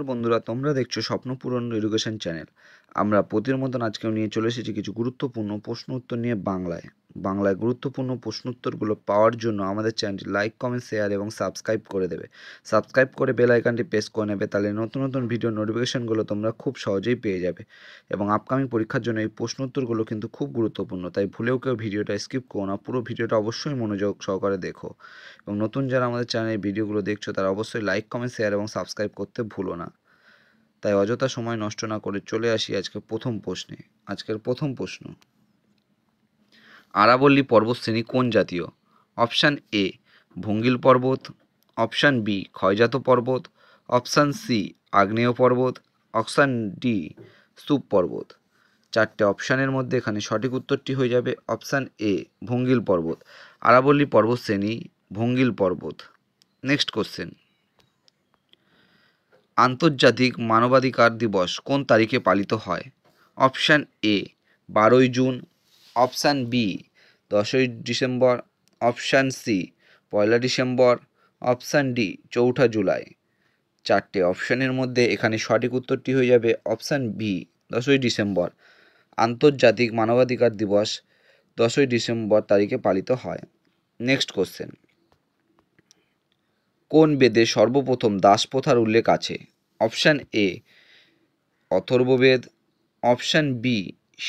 বন্ধুরা, তোমরা দেখছো স্বপ্নপূরণ এডুকেশন চ্যানেল। আমরা প্রতির মতন আজকেও নিয়ে চলে এসেছি কিছু গুরুত্বপূর্ণ প্রশ্ন উত্তর নিয়ে বাংলায় গুরুত্বপূর্ণ প্রশ্ন উত্তরগুলো পাওয়ার জন্য আমাদের চ্যানেলটি লাইক, কমেন্ট, শেয়ার এবং সাবস্ক্রাইব করে দেবে। সাবস্ক্রাইব করে বেল আইকনটি প্রেস করে নেবে, তাহলে নতুন নতুন ভিডিও নোটিফিকেশনগুলো তোমরা খুব সহজেই পেয়ে যাবে। এবং আপকামিং পরীক্ষার জন্য এই প্রশ্ন উত্তরগুলো কিন্তু খুব গুরুত্বপূর্ণ, তাই ভুলেও কেউ ভিডিওটা স্কিপ করো না, পুরো ভিডিওটা অবশ্যই মনোযোগ সহকারে দেখো। এবং নতুন যারা আমাদের চ্যানেলে ভিডিওগুলো দেখছো তারা অবশ্যই লাইক, কমেন্ট, শেয়ার এবং সাবস্ক্রাইব করতে ভুলো না। তাই অযথা সময় নষ্ট না করে চলে আসি আজকের প্রথম প্রশ্নে। আজকের প্রথম প্রশ্ন, আরাবল্লী পর্বতশ্রেণী কোন জাতীয়? অপশান এ ভঙ্গিল পর্বত, অপশান বি ক্ষয়জাত পর্বত, অপশান সি আগ্নেয় পর্বত, অপশান ডি স্তূপ পর্বত। চারটে অপশানের মধ্যে এখানে সঠিক উত্তরটি হয়ে যাবে অপশান এ ভঙ্গিল পর্বত। আরাবল্লী পর্বতশ্রেণী ভঙ্গিল পর্বত। নেক্সট কোশ্চেন, আন্তর্জাতিক মানবাধিকার দিবস কোন তারিখে পালিত হয়? অপশান এ 12ই জুন, অপশান বি 10ই December, option C 1 December, option D 4 July. চারটে অপশানের মধ্যে এখানে সঠিক উত্তরটি হয়ে যাবে অপশান বি 10ই ডিসেম্বর। আন্তর্জাতিক মানবাধিকার দিবস 10ই ডিসেম্বর তারিখে পালিত হয়। নেক্সট কোশ্চেন, কোন বেদে সর্বপ্রথম দাসপ্রথার উল্লেখ আছে? Option A Atharvaveda, option B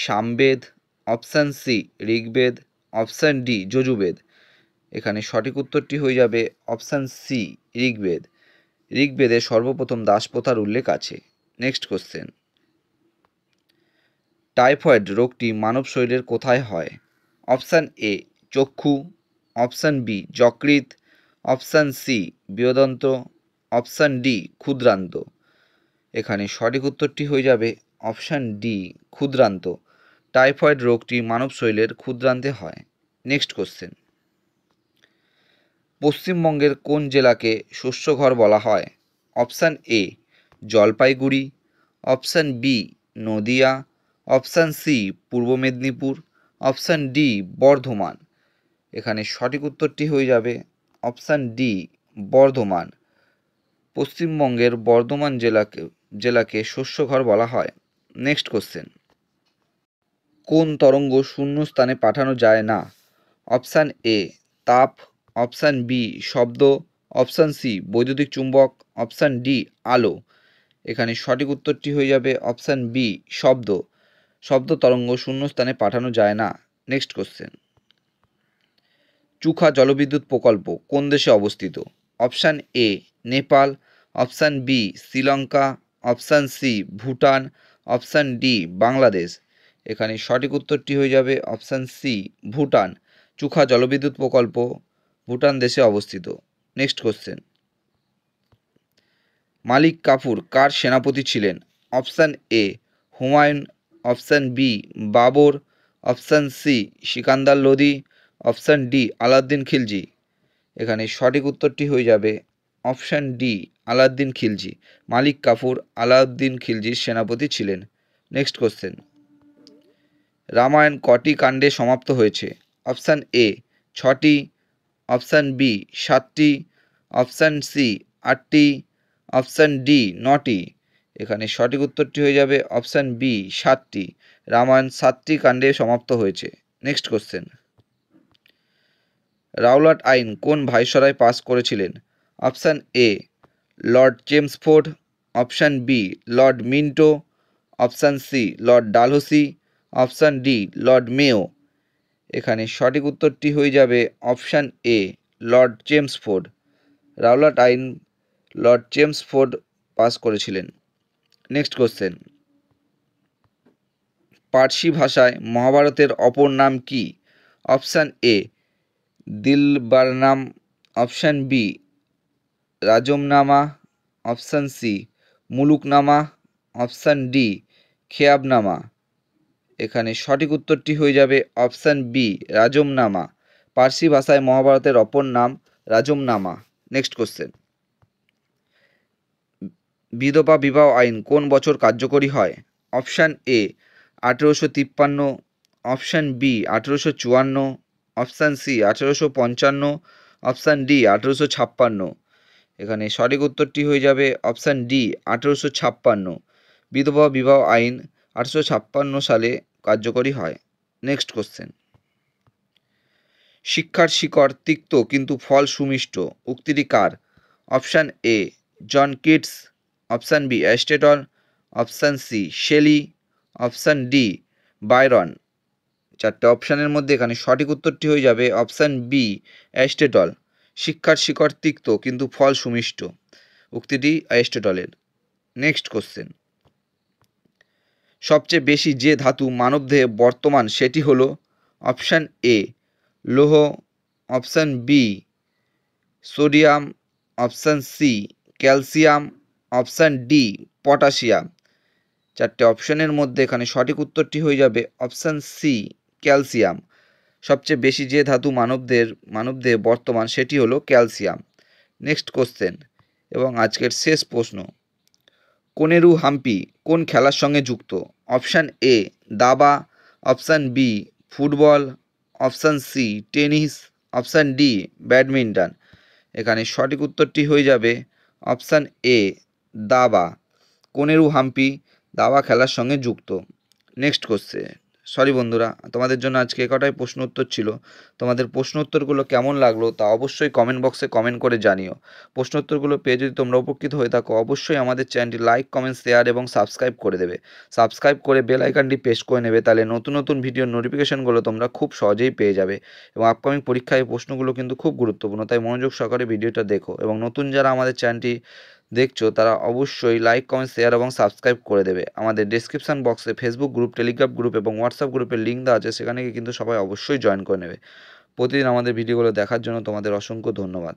Samaveda, option C Rigveda, option D Yajurveda. এখানে সঠিক উত্তরটি হয়ে যাবে অপশান সি ঋগ্বেদ। ঋগ্বেদে সর্বপ্রথম দাসপ্রথার উল্লেখ আছে। নেক্সট কোশ্চেন, টাইফয়েড রোগটি মানব শরীরের কোথায় হয়? অপশান এ চক্ষু, অপশান বি যকৃৎ, অপশান সি বৃহদন্ত্র, অপশান ডি ক্ষুদ্রান্ত। এখানে সঠিক উত্তরটি হয়ে যাবে অপশান ডি ক্ষুদ্রান্ত। টাইফয়েড রোগটি মানব শরীরের ক্ষুদ্রান্তে হয়। নেক্সট কোশ্চেন, পশ্চিমবঙ্গের কোন জেলাকে শস্যঘর বলা হয়? Option A Jalpaiguri, option B Nadia, option C Purba Medinipur, option D Bardhaman. এখানে সঠিক উত্তরটি হয়ে যাবে অপশান ডি বর্ধমান। পশ্চিমবঙ্গের বর্ধমান জেলাকে শস্যঘর বলা হয়। নেক্সট কোশ্চেন, কোন তরঙ্গ শূন্য স্থানে পাঠানো যায় না? অপশান এ তাপ, অপশান বি শব্দ, অপশান সি বৈদ্যুতিক চুম্বক, অপশান ডি আলো। এখানে সঠিক উত্তরটি হয়ে যাবে অপশান বি শব্দ। শব্দ তরঙ্গ শূন্য স্থানে পাঠানো যায় না। নেক্সট কোশ্চেন, চুখা জলবিদ্যুৎ প্রকল্প কোন দেশে অবস্থিত? Option A Nepal, option B Sri Lanka, option C Bhutan, option D Bangladesh. এখানে সঠিক উত্তরটি হয়ে যাবে অপশান সি ভুটান। চুখা জলবিদ্যুৎ প্রকল্প ভুটান দেশে অবস্থিত। নেক্সট কোশ্চেন, মালিক কাফুর কার সেনাপতি ছিলেন? Option A Humayun, option B Babur, option C Sikandar Lodi, option D Alauddin Khilji. এখানে সঠিক উত্তরটি হয়ে যাবে অপশান ডি আলাউদ্দিন খিলজি। মালিক কাফুর আলাউদ্দিন খিলজির সেনাপতি ছিলেন। নেক্সট কোশ্চেন, রামায়ণ কটি কাণ্ডে সমাপ্ত হয়েছে? অপশান এ 6টি, অপশান বি 7টি, অপশান সি 8টি, অপশান ডি 9টি। এখানে সঠিক উত্তরটি হয়ে যাবে অপশান বি 7টি। রামায়ণ 7টি কাণ্ডে সমাপ্ত হয়েছে। নেক্সট কোশ্চেন, রাওলাট আইন কোন ভাইসরয় পাস করেছিলেন? Option A Lord Chelmsford, option B Lord Minto, option C Lord Dalhousie, option D Lord Mayo. এখানে সঠিক উত্তরটি হয়ে যাবে option A Lord Chelmsford. Rowlatt আইন লর্ড চেমসফোর্ড পাস করেছিলেন। নেক্সট কোশ্চেন, পার্সি ভাষায় মহাভারতের অপর নাম কি? Option A Dilbarnama, option B Razmnama, option C Mulknama, option D Khwabnama. এখানে সঠিক উত্তরটি হয়ে যাবে অপশান বি রাজমনামা। পার্সি ভাষায় মহাভারতের অপর নাম রাজমনামা। নেক্সট কোশ্চেন, বিধবা বিবাহ আইন কোন বছর কার্যকরী হয়? Option A 1853, option B 1854, option C 1855, option D 1856। এখানে সঠিক উত্তরটি হয়ে যাবে অপশান ডি 1856। বিধবা বিবাহ আইন 1856 সালে কার্যকরী হয়। নেক্সট কোশ্চেন, শিক্ষার শিকড় তিক্ত কিন্তু ফল সুমিষ্ট উক্তিটি কার? Option A John Keats, option B Aristotle, option C Shelley, option D Byron. চারটে অপশানের মধ্যে এখানে সঠিক উত্তরটি হয়ে যাবে অপশান বি অ্যারিস্টটল। শিক্ষার শিকড় তিক্ত কিন্তু ফল সুমিষ্ট উক্তিটি অ্যারিস্টটলের। নেক্সট কোশ্চেন, সবচেয়ে বেশি যে ধাতু মানবদেহে বর্তমান সেটি হলো অপশান এ লৌহ, option B sodium, option C calcium, option D potassium. চারটে অপশানের মধ্যে এখানে সঠিক উত্তরটি হয়ে যাবে অপশান সি ক্যালসিয়াম। সবচেয়ে বেশি যে ধাতু মানবদেহে বর্তমান সেটি হলো ক্যালসিয়াম। নেক্সট কোশ্চেন এবং আজকের শেষ প্রশ্ন, কোনেরু হাম্পি কোন খেলার সঙ্গে যুক্ত? অপশান এ দাবা, option B football, option C tennis, option D badminton. এখানে সঠিক উত্তরটি হয়ে যাবে অপশান এ দাবা। কোনেরু হাম্পি দাবা খেলার সঙ্গে যুক্ত। নেক্সট কোশ্চেন, সরি বন্ধুরা, তোমাদের জন্য আজকে কটাই প্রশ্ন উত্তর ছিল। তোমাদের প্রশ্ন উত্তরগুলো কেমন লাগলো তা অবশ্যই কমেন্ট বক্সে কমেন্ট করে জানিও। প্রশ্ন উত্তরগুলো পেয়ে যদি তোমরা উপকৃত হয়ে থাকো অবশ্যই আমাদের চ্যানেলটি লাইক, কমেন্ট, শেয়ার এবং সাবস্ক্রাইব করে দেবে। সাবস্ক্রাইব করে বেল আইকনটি প্রেস করে নেবে, তাহলে নতুন নতুন ভিডিওর নোটিফিকেশনগুলো তোমরা খুব সহজেই পেয়ে যাবে। এবং আপকামিং পরীক্ষায় প্রশ্নগুলো কিন্তু খুব গুরুত্বপূর্ণ, তাই মনোযোগ সহকারে ভিডিওটা দেখো। এবং নতুন যারা আমাদের চ্যানেলটি দেখছো তারা অবশ্যই লাইক, কমেন্ট, শেয়ার এবং সাবস্ক্রাইব করে দেবে। আমাদের ডেসক্রিপশন বক্সে ফেসবুক গ্রুপ, টেলিগ্রাম গ্রুপ এবং হোয়াটসঅ্যাপ গ্রুপের লিঙ্ক দেওয়া আছে, সেখানে কিন্তু সবাই অবশ্যই জয়েন করে নেবে। প্রতিদিন আমাদের ভিডিওগুলো দেখার জন্য তোমাদের অসংখ্য ধন্যবাদ।